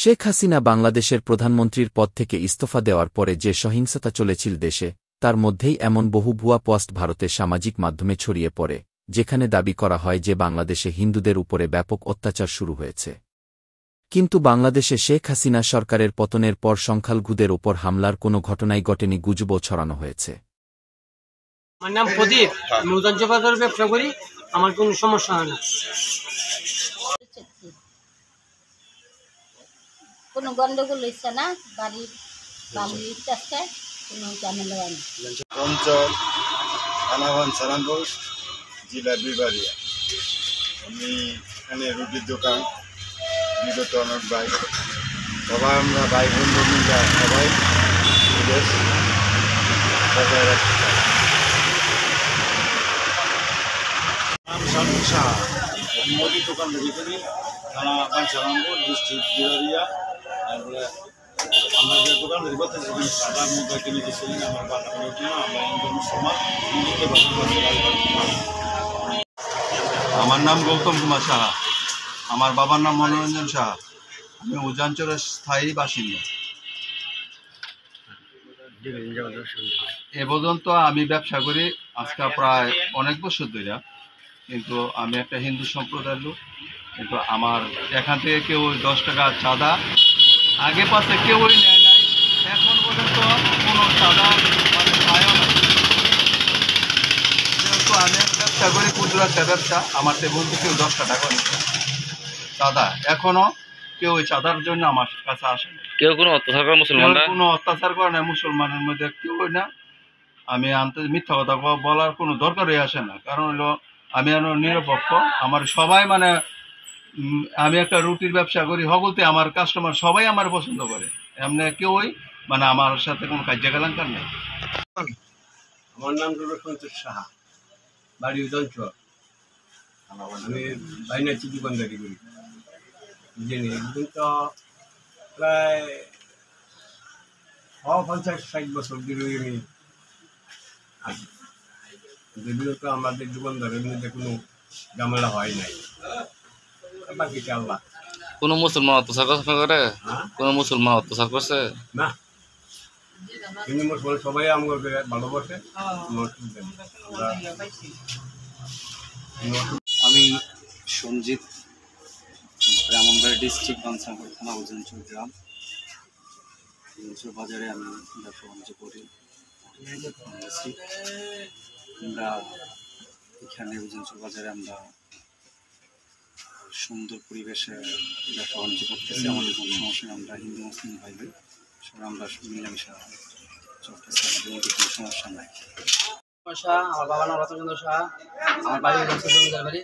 শেখ হাসিনা বাংলাদেশের প্রধানমন্ত্রীর পদ থেকে ইস্তফা দেওয়ার পরে যে সহিংসতা চলেছিল দেশে, তার মধ্যেই এমন বহু ভুয়া পোস্ট ভারতের সামাজিক মাধ্যমে ছড়িয়ে পড়ে, যেখানে দাবি করা হয় যে বাংলাদেশে হিন্দুদের উপরে ব্যাপক অত্যাচার শুরু হয়েছে। কিন্তু বাংলাদেশে শেখ হাসিনা সরকারের পতনের পর সংখ্যালঘুদের ওপর হামলার কোনো ঘটনাই ঘটেনি, গুজবও ছড়ানো হয়েছে। আমার নাম প্রদীপ, আমি উদাঞ্চ বাজারে ব্যবসা করি, আমার কোনো সমস্যা হয় না। কোনো গন্ডগোল হচ্ছে না, বাড়ির বাড়ির ইচ্ছাছে কোনো ঝামেলা হয় না। অঞ্চল আনাবান সালামপুর জেলা বিবাড়িয়া। আমি এখানে রুটির দোকান বিগত অনেক ভাই, সবাই আমরা ভাই বন্ধু মিলে সবাই বিদেশ বজায় রাখতে চাই। নাম শামীম শাহ, মুদির দোকান ভিতরে থানা সালামপুর ডিস্ট্রিক্ট বিবাড়িয়া। তারপরে আমরা যে দোকান ধরি করতেছি সাদা মুখে কিনে দিয়েছিলেন আমার বাচ্চাগুলোর জন্য। আমরা হিন্দু মুসলমান হিন্দুকে আমার নাম গৌতম কুমার সাহা, আমার বাবার নাম মনোরঞ্জন সাহা, আমি উজানচরের স্থায়ী বাসিন্দা। এ পর্যন্ত আমি ব্যবসা করি আজকে প্রায় অনেক বছর ধরে, কিন্তু আমি একটা হিন্দু সম্প্রদায়ের লোক। কিন্তু আমার এখান থেকে কেউ 10 টাকা চাঁদা আগে পাশে কেউই নেয় নাই, এখন পর্যন্ত কোনো চাঁদা পায়ও না। যেহেতু আমি ব্যবসা করি ক্ষুদ্র একটা ব্যবসা, আমার থেকে কেউ 10 টাকা নিচ্ছে চাঁদা, এখনো কেউ ওই চাঁদার জন্য আমার কাছে আসে না। কেউ কোনো অত্যাচার করে মুসলমানরা কোনো অত্যাচার করে না মুসলমানের মধ্যে কেউই না। আমি মিথ্যা কথা বলার কোনো দরকারই আসে না, কারণ হলো আমি নিরপেক্ষ। আমার সবাই মানে আমি একটা রুটির ব্যবসা করি, হগলতে আমার কাস্টমার সবাই আমার পছন্দ করে, এমনি কেউই মানে আমার সাথে কোনো কার্যকলাপ নেই। আমার নাম হলো সন্তোষ সাহা, বাড়ি উদয়ঞ্চল। আমি বাইনাচি দোকানদারি করি। জেনে একদিন তো প্রায় 50-60 বছর ধরে আমি আছি। যদিও তো আমাদের দোকানদারের মধ্যে কোনো ঝামেলা হয় নাই, বাকিটা আল্লাহ। কোনো মুসলমান অত্যাচার করে? কোনো মুসলমান অত্যাচার করছে না, হিন্দু মুসলমান সবাই আমাকে ভালোবাসে। আমি সঞ্জিত, ব্রাহ্মণবাড়িয়া ডিস্ট্রিক্ট বাঞ্ছানপুর থানা উজানচর গ্রাম। উজানচর বাজারে আমি ব্যবসা বাণিজ্য করি। আমরা এখানে উজানচর বাজারে আমরা সুন্দর পরিবেশে ব্যবসা বাণিজ্য করতেছি। আমাদের কোনো সমস্যা নেই, আমরা হিন্দু মুসলিম ভাই ভাই সবাই আমরা মিলামিশা চলতেছি, আমাদের মধ্যে কোনো সমস্যা নাই। আমার বাবার নাম রতনচন্দ্র সাহা, আমার বাড়ি জমিদার বাড়ি।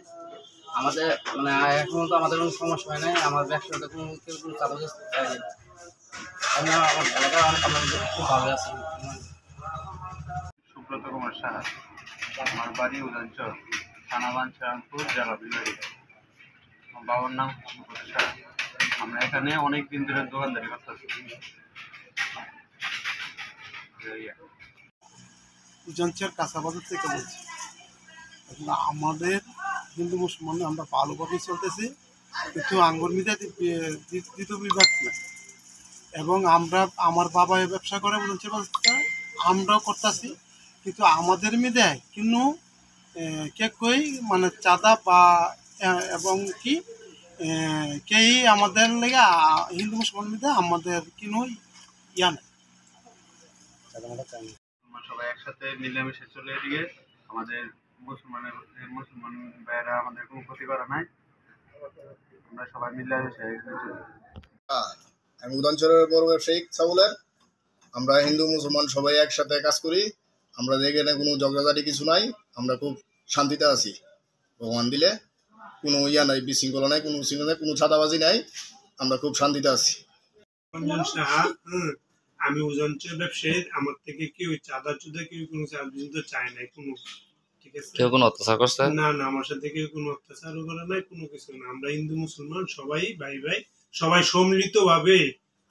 আমাদের মানে এখন তো আমাদের কোনো সমস্যা হয় নাই, আমার ব্যবসাতে কোনো কেউ কোনো চাঁদা চাইনি। আমি আমার এলাকার অনেক আমাদের খুব ভালো আছে। সুব্রত কুমার সাহা, আমার বাড়ি উজানচর, থানা বাঞ্ছারামপুর, জেলা বিবাড়িয়া। আমার বাবার নাম সুব্রত সাহা। আমরা এখানে অনেক দিন ধরে দোকানদারি করতেছি। উজানচর কাঁচাবাজার থেকে বলছি। আমাদের হিন্দু মুসলমান আমরা ভালোভাবেই চলতেছি, কিন্তু আঙ্গুর মিদা দ্বিতীয় বিভাগ না। এবং আমার বাবা ব্যবসা করে উজানচর বাজার, আমরাও করতেছি, কিন্তু আমাদের মিদায় কিন্তু কে কই মানে চাঁদা বা এবং কি কেই আমাদের লেগে হিন্দু মুসলমান মিদে আমাদের কিন্তু ইয়া নেই। আমরা সবাই একসাথে মিলেমিশে চলে এদিকে, আমাদের মুসলমান ভাইয়েরা আমাদের কোনো ক্ষতি করা নাই, আমরা সবাই মিলেমিশে। আমি উদানচরের বড় ব্যবসায়িক ছাগলের। আমরা হিন্দু মুসলমান সবাই একসাথে কাজ করি, আমরা এখানে কোনো ঝগড়াঝাটি কিছু নাই, আমরা খুব শান্তিতে আছি। ভগবান দিলে কোনো ইয়া নাই, বিশৃঙ্খলা নাই, কোনো বিশৃঙ্খলা নাই, কোনো ছাদাবাজি নাই, আমরা খুব শান্তিতে আছি। আমি উজানচর ব্যবসায়ী, আমার থেকে কেউ চাঁদা চুদা কেউ কোনো চাঁদা চায় নাই কোনো, ঠিক আছে? কেউ কোনো অত্যাচার করছে? না না, আমার সাথে কেউ কোনো অত্যাচারও করে নাই, কোনো কিছু না। আমরা হিন্দু মুসলমান সবাই ভাই ভাই, সবাই সম্মিলিত ভাবে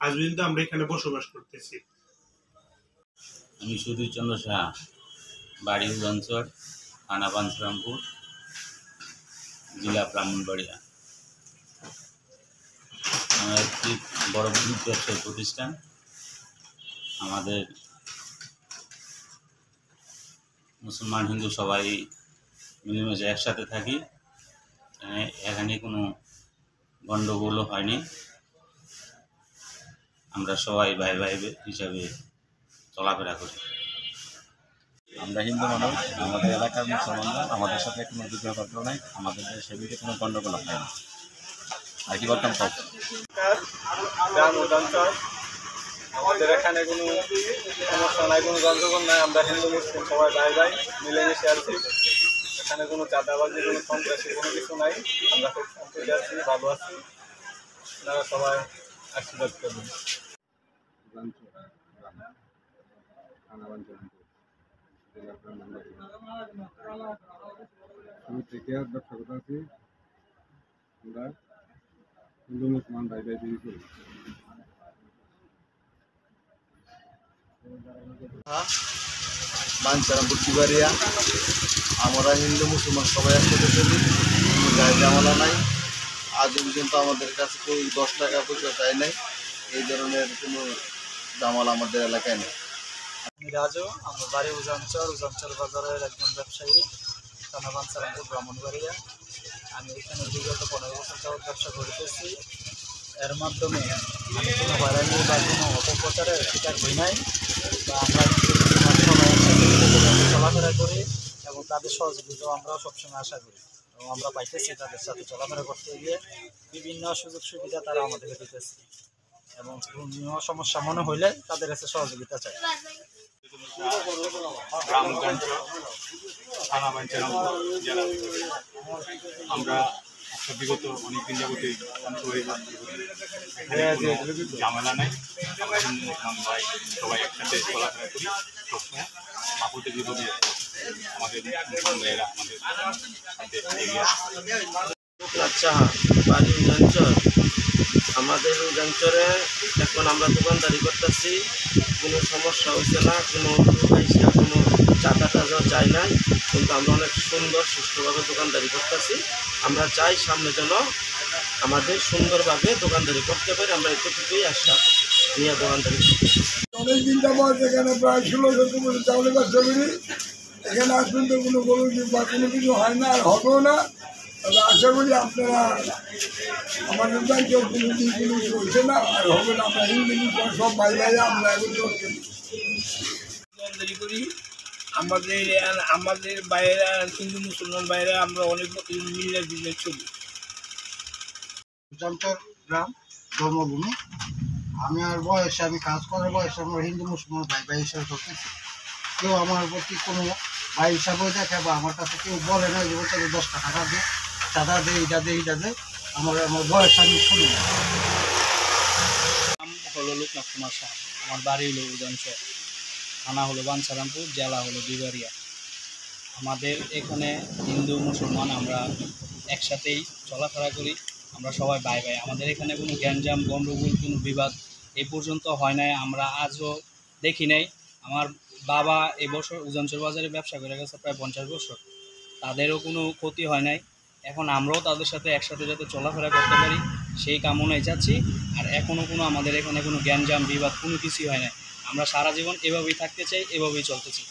আজ পর্যন্ত আমরা এখানে বসবাস করতেছি। আমি সুধীর চন্দ্র সাহা, বাড়ি উজানচর, থানা বাঞ্ছারামপুর, জেলা ব্রাহ্মণবাড়িয়া। আমরা একটি বড় ব্যবসায়ী প্রতিষ্ঠান। আমাদের মুসলমান হিন্দু সবাই মিলেমিশে একসাথে থাকি। এখানে কোনো গণ্ডগোলও হয়নি। আমরা সবাই ভাই ভাই হিসাবে চলাফেরা করি। আমরা হিন্দু মানুষ, আমাদের এলাকার মুসলমানরা আমাদের সাথে কোনো যুদ্ধ নাই, আমাদের সেদিকে কোনো গণ্ডগোল হয় না। আর কি বলতাম সব আমাদের এখানে কোনো সমস্যা নাই, কোনো গণ্ডগোল নাই। আমরা হিন্দু মুসলিম সবাই ভাই ভাই মিলেমিশে আছি। এখানে কোনো চাঁদাবাজি, কোনো সন্ত্রাসী কোনো কিছু নাই। আমরা খুব শান্তিতে আছি, ভালো আছি। আপনারা সবাই আশীর্বাদ করবেন। আমি থেকে ব্যবসা করতে আছি। আমরা হিন্দু মুসলমান ভাই ভাই বিয়ে করি। বাঞ্ছারামপুর বিবারিয়া। আমরা হিন্দু মুসলমান সবাই একসাথে চলি, কোনো গায়ে ঝামেলা নাই। আজ পর্যন্ত আমাদের কাছে কেউ 10 টাকা পয়সা চায় নাই। এই ধরনের কোনো ঝামেলা আমাদের এলাকায় নেই। আমি রাজু, আমার বাড়ি উজানচর বাজারের একজন ব্যবসায়ী, থানা বাঞ্ছারামপুর ব্রাহ্মণবাড়িয়া। আমি এখানে বিগত 15 বছর যাবত ব্যবসা করতেছি। এর মাধ্যমে আমি কোনো হয়রানি বা কোনো অপপ্রচারের শিকার হই নাই, বা আমরা সবাই একসাথে চলাফেরা করি এবং তাদের সহযোগিতাও আমরাও সবসময় আশা করি এবং আমরা পাইতেছি। তাদের সাথে চলাফেরা করতে গিয়ে বিভিন্ন সুযোগ সুবিধা তারা আমাদেরকে দিতেছে এবং কোনো সমস্যা মনে হইলে তাদের কাছে সহযোগিতা চাই। থানা বাঞ্ছারামপুর জেলা। আমরা বিগত অনেকদিন যাবতীয় ঝামেলা নাই। আমরা হিন্দু মুসলমান ভাই সবাই একসাথে চলাফেরা করি, সবসময় আপদে বিপদে আমাদের মুসলমান ভাইয়েরা আমাদের সাথে এগিয়ে আসে। আচ্ছা, বাড়ি উজানচর। আমাদের উজানচরে এখন আমরা দোকানদারি করতেছি, কোনো সমস্যা হয়েছে না, কোনো পয়সা কোনো চাঁদা টাজা চাই নাই, কিন্তু আমরা অনেক সুন্দর সুষ্ঠুভাবে দোকানদারি করতেছি। আমরা চাই সামনে যেন আমাদের সুন্দরভাবে দোকানদারি করতে পারি। আমরা এতটুকুই আশা নিয়ে দোকানদারি করতেছি। অনেকদিন যাবত এখানে প্রায় 16-17 বছর চাউলের ব্যবসা করি। এখানে আসবেন তো কোনো গরু বা কোনো কিছু হয় না, আর হবেও না। তবে আশা করি আপনারা আমাদের ব্যাংকের কোনো দিন কোনো কিছু হয়েছে না, আর হবে না। আমরা হিন্দু মুসলমান সব ভাই ভাইরা আমরা এখন দোকানদারি করি। আমাদের বাইরেরা হিন্দু মুসলমান বাইরে আমরা অনেক মিলে বিজনেস চলি। উজানচর গ্রাম জন্মভূমি। আমি কাজ করার বয়সে আমরা হিন্দু মুসলমান ভাই ভাই হিসাবে চলতেছি। কেউ আমার প্রতি কোনো ভাই হিসাবে দেখে বা আমার কাছে কেউ বলে না যে বলছে 10 টাকা দিয়ে চাঁদা দে, এইটা দে। আমার বয়স আমি শুনি। নাম হলো লোকনাথ কুমার শাহ। আমার বাড়ি হলো উজানচর, থানা হলো বাঞ্ছারামপুর, জেলা হলো বিবারিয়া। আমাদের এখানে হিন্দু মুসলমান আমরা একসাথেই চলাফেরা করি। আমরা সবাই ভাই ভাই। আমাদের এখানে কোনো গ্যাঞ্জাম গণ্ডগোল কোনো বিবাদ এই পর্যন্ত হয় নাই, আমরা আজও দেখি নাই। আমার বাবা এবছর উজানচর বাজারে ব্যবসা করে গেছে প্রায় 50 বছর, তাদেরও কোনো ক্ষতি হয় নাই। এখন আমরাও তাদের সাথে একসাথে যাতে চলাফেরা করতে পারি সেই কামনায় যাচ্ছি। আর এখনও কোনো আমাদের এখানে কোনো গ্যাঞ্জাম বিবাদ কোনো কিছুই হয় নাই। আমরা সারা জীবন এভাবেই থাকতে চাই, এভাবেই চলতে চাই।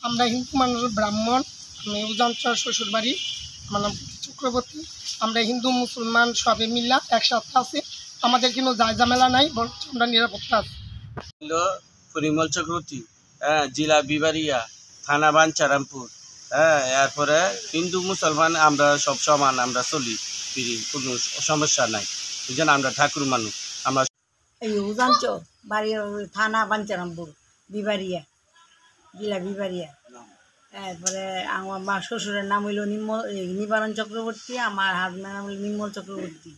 আমরা হিন্দু মানুষ, ব্রাহ্মণ। আমি উজানচর শ্বশুর বাড়ি, আমার নাম চক্রবর্তী। আমরা হিন্দু মুসলমান সবে মিল্লা একসাথে আছি। আমাদের কোনো ঝামেলা নাই, বরং আমরা নিরাপত্তা আছি। পরিমল চক্রবর্তী, জেলা বিবারিয়া, থানা বাঞ্ছারামপুর। এরপরে হিন্দু মুসলমান আমরা সব সমান, আমরা চলি ফিরি, কোনো সমস্যা নাই। এই জন্য আমরা ঠাকুর মানুষ। আমরা এই উজানচর বাড়ি, থানা বাঞ্ছারামপুর, বিবারিয়া, জেলা বিবারিয়া। এরপরে আমার শ্বশুরের নাম হইল নিবারণ চক্রবর্তী, আমার হাজবেন্ডের নাম হইল নির্মল চক্রবর্তী,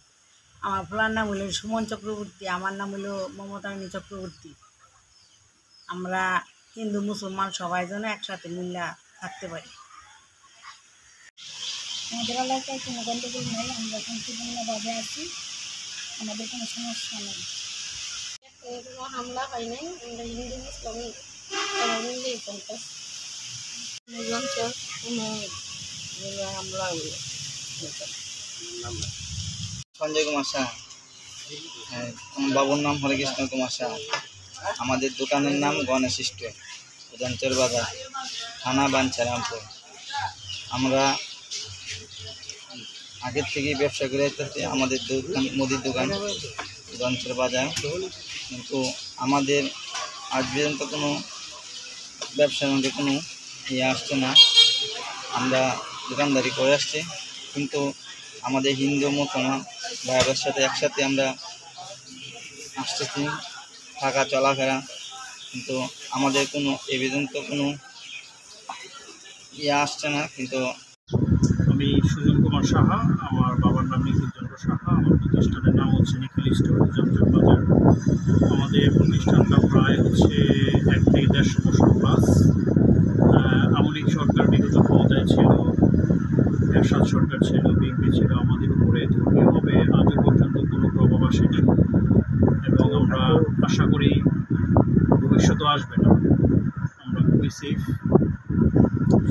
আমার ফুলার নাম হইল সুমন চক্রবর্তী, আমার নাম হইল মমতারানী চক্রবর্তী। আমরা হিন্দু মুসলমান সবাই যেন একসাথে মিল্লা থাকতে পারি। আমাদের এলাকায় কোনো গণ্ডগোল নেই, আমরা শান্তিপূর্ণভাবে আছি, আমাদের কোনো সমস্যা নেই। এরকম হামলা হয় নাই, আমরা হিন্দু মুসলিম সবাই মিলেই চলতেছে। অঞ্চল কোনো হামলা হইল। সঞ্জয় কুমার শাহ। আমার বাবুর নাম হরেকৃষ্ণ কুমার শাহ। আমাদের দোকানের নাম গণেশ স্টোর, উদানচর বাজার, থানা বাঞ্ছারামপুর। আমরা আগের থেকেই ব্যবসা করে আসতেছি। আমাদের দোকান মুদির দোকান উদানচর বাজার, কিন্তু আমাদের আজ পর্যন্ত কোনো ব্যবসার মধ্যে কোনো ইয়ে আসছে না। আমরা দোকানদারি করে আসছি, কিন্তু আমাদের হিন্দু মুসলমান ভাইয়ের সাথে একসাথে আমরা আসতেছি, থাকা চলাফেরা, কিন্তু আমাদের কোনো এ পর্যন্ত কোনো ইয়ে আসছে না। কিন্তু আমি সুজন কুমার সাহা, আমার বাবার নাম নিখিলচন্দ্র সাহা, আমার প্রতিষ্ঠানের নাম হচ্ছে নিখিল স্টোর, উজানচর বাজার। আমাদের প্রতিষ্ঠানটা প্রায় হচ্ছে 1 থেকে 1.5 বছর প্লাস। আওয়ামী সরকার বিগত ক্ষমতায় ছিল, এরশাদ সরকার ছিল, বিএনপি ছিল, আমাদের উপরে ধর্মীয়ভাবে আজও পর্যন্ত কোনো প্রভাব আসেনি এবং আমরা আশা করি ভবিষ্যতেও আসবে না। আমরা খুবই সেফ,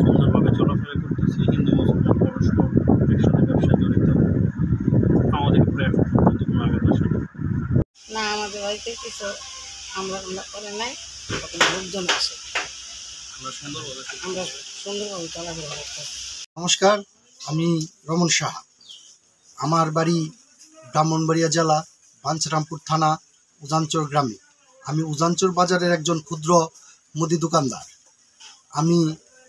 সুন্দরভাবে চলাফেরা করতেছি। হিন্দু মুসলমান পরস্পর একসাথে ব্যবসায় জড়িত, আমাদের উপরে এখন পর্যন্ত কোনো আঘাত আসে না। আমাদের বাড়িতে কিছু আমরা করে নাই, লোকজন আছে, আমরা সুন্দরভাবে চলাফেরা করতেছি। নমস্কার, আমি রমন সাহা। আমার বাড়ি ব্রাহ্মণবাড়িয়া জেলা, বাঞ্ছারামপুর থানা, উজানচর গ্রামে। আমি উজানচর বাজারের একজন ক্ষুদ্র মুদি দোকানদার। আমি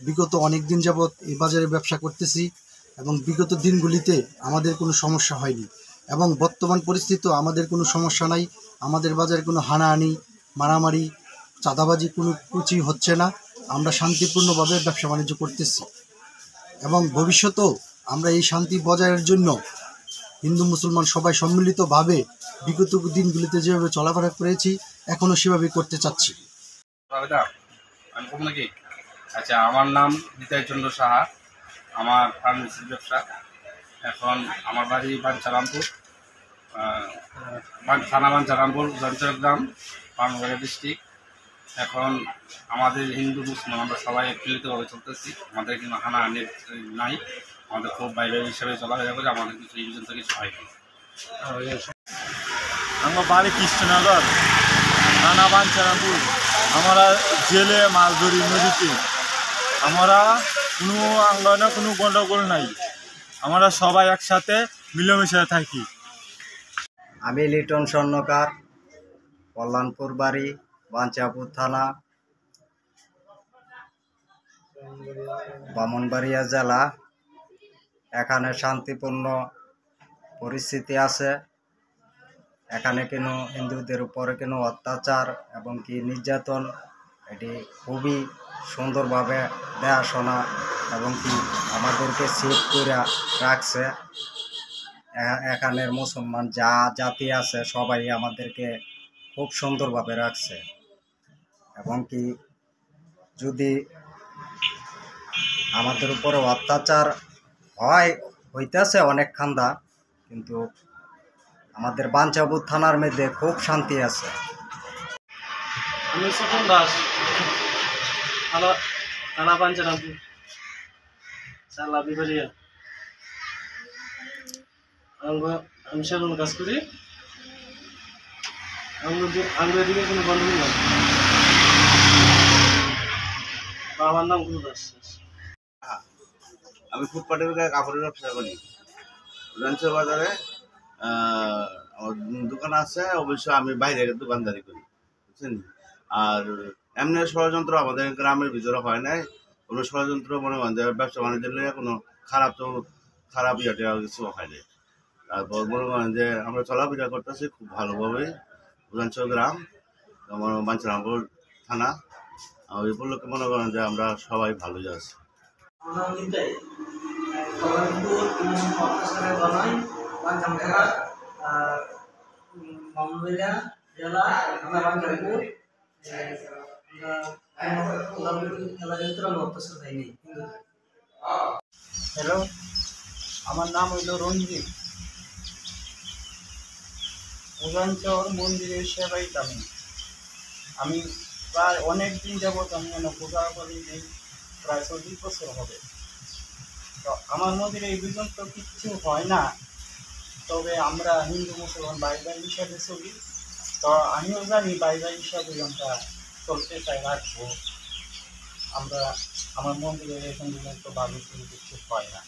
বিগত অনেক দিন যাবৎ এই বাজারে ব্যবসা করতেছি এবং বিগত দিনগুলিতে আমাদের কোনো সমস্যা হয়নি এবং বর্তমান পরিস্থিতিতেও আমাদের কোনো সমস্যা নাই। আমাদের বাজারে কোনো হানাহানি, মারামারি, চাঁদাবাজি কোনো কিছুই হচ্ছে না। আমরা শান্তিপূর্ণভাবে ব্যবসা বাণিজ্য করতেছি এবং ভবিষ্যতেও আমরা এই শান্তি বজায়ের জন্য হিন্দু মুসলমান সবাই সম্মিলিতভাবে বিগত দিনগুলিতে যেভাবে চলাফেরা করেছি এখনও সেভাবেই করতে চাচ্ছি। নাকি? আচ্ছা, আমার নাম নিতাই চন্দ্র সাহা, আমার ফার্মেসির ব্যবসা। এখন আমার বাড়ি বাঞ্ছারামপুর, থানা বাঞ্ছারামপুর, উজানচর গ্রাম, ব্রাহ্মণবাড়িয়া ডিস্ট্রিক্ট। এখন আমাদের হিন্দু মুসলিম আমরা সবাই মিলিতভাবে চলতেছি। আমাদের কিন্তু হানাহানি নাই, আমাদের খুব বাইরে হিসাবে চলাফেরা করে, আমাদের কিছু এই পর্যন্ত কিছু হয়নি। আমার বাড়ি কৃষ্ণনগর, থানা বাঞ্ছারামপুর। আমরা জেলে মাছ ধরি নদীতে, আমরা কোনো আন্দোলনে কোনো গণ্ডগোল নাই, আমরা সবাই একসাথে মিলেমিশে থাকি। আমি লিটন স্বর্ণকার, কল্যাণপুর বাড়ি, বাঞ্ছারামপুর থানা, ব্রাহ্মণবাড়িয়া জেলা। এখানে শান্তিপূর্ণ পরিস্থিতি আছে। এখানে কোনো হিন্দুদের উপরে কোনো অত্যাচার এবং কি নির্যাতন এটি খুবই সুন্দরভাবে দেখাশোনা এবং কি আমাদেরকে সেভ করে রাখছে। এখানের মুসলমান যা জাতি আছে সবাই আমাদেরকে খুব সুন্দরভাবে রাখছে এবং কি যদি আমাদের উপরে অত্যাচার হইতেছে অনেক খান্দা, কিন্তু আমাদের বাঞ্ছারামপুর থানার মধ্যে খুব শান্তি আছে। আমি স্বপন দাস, থানা বাঞ্ছারামপুর, চালা বিবারিয়া। আমি সেরকম কাজ করি, আমাদের দিকে কোনো গণ্ডগোল নাই। বাবার নাম গুরু দাস। আমি ফুটপাতের গায়ে কাপড়ের ব্যবসা করি। উজানচর বাজারে আমার দোকান আছে, অবশ্য আমি বাইরে দোকানদারি করি, বুঝছেন। আর এমনি ষড়যন্ত্র আমাদের গ্রামের ভিতরে হয় নাই, কোনো ষড়যন্ত্র মনে করেন যে ব্যবসা বাণিজ্যের নিয়ে কোনো খারাপ ইয়েটা কিছু হয় নাই। তারপর মনে করেন যে আমরা চলাফেরা করতেছি খুব ভালোভাবেই। উজানচর গ্রাম, আমার বাঞ্ছারামপুর থানা, ওই উপলক্ষে মনে করেন যে আমরা সবাই ভালোই আছি। হ্যালো, আমার নাম হইল রঞ্জিত। উজানচর মন্দিরের সেবায়িত আমি প্রায় অনেক দিন যাবৎ আমি পূজা করি, প্রায় 40 বছর হবে। তো আমার মন্দিরে এই পর্যন্ত কিচ্ছু হয় না, তবে আমরা হিন্দু মুসলমান ভাই ভাই হিসাবে চলি। তো আমিও জানি ভাই ভাই হিসাবে আমরা চলতে চাই, রাখবো। আমরা আমার মন্দিরে এখন পর্যন্ত ভালো কিছু হয় না।